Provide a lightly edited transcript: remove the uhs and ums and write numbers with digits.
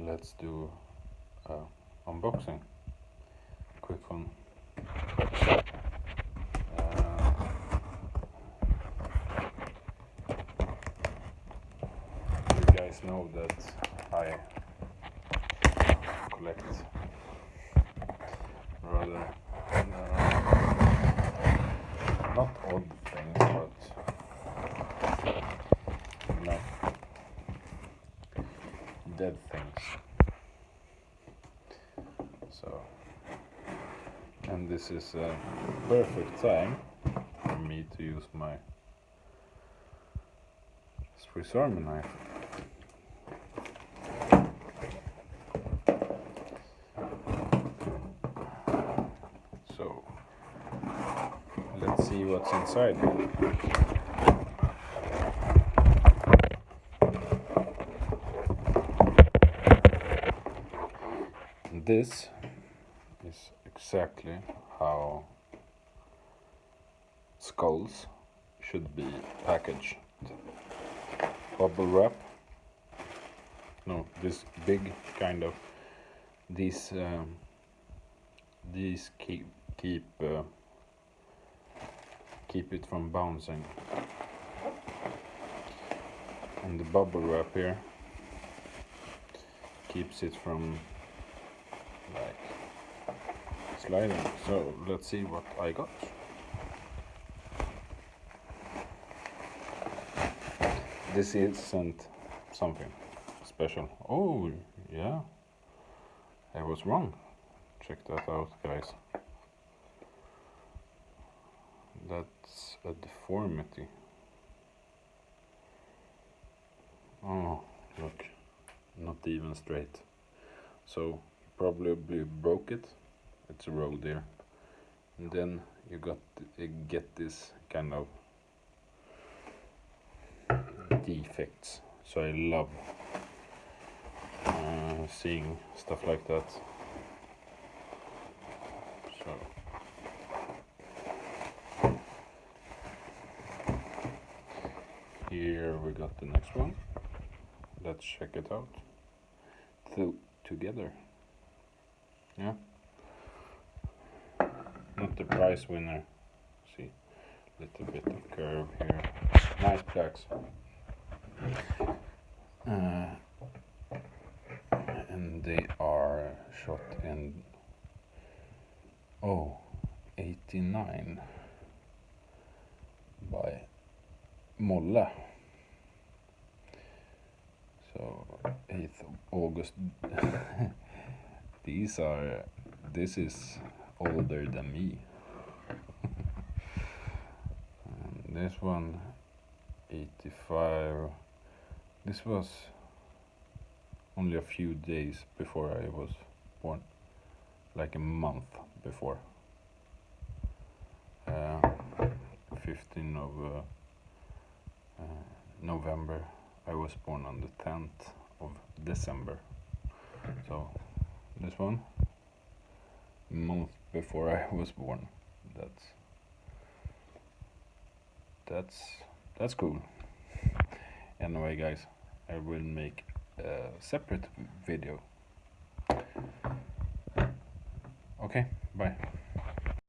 let's do unboxing, quick one. You guys know that I collect rather not odd things, but not dead things. So, and this is a perfect time for me to use my Swiss Army knife. So, let's see what's inside. This is exactly how skulls should be packaged. Bubble wrap. No, this big kind of these keep it from bouncing, and the bubble wrap here keeps it from like sliding. So let's see what I got. This isn't something special. Oh yeah, I was wrong. Check that out, guys. That's a deformity. Oh, look, not even straight. So probably broke it. It's a road there, and then you get this kind of defects. So I love seeing stuff like that. So here we got the next one. Let's check it out together. Yeah, not the prize winner. See, little bit of curve here. Nice plaques. And they are shot in 89 by Molle. So 8th of August. This is older than me. And this one 85. This was only a few days before I was born, like a month before. 15th of November. I was born on the 10th of December. So this one, a month before I was born. That's cool. Anyway, guys, I will make a separate video. Okay, bye.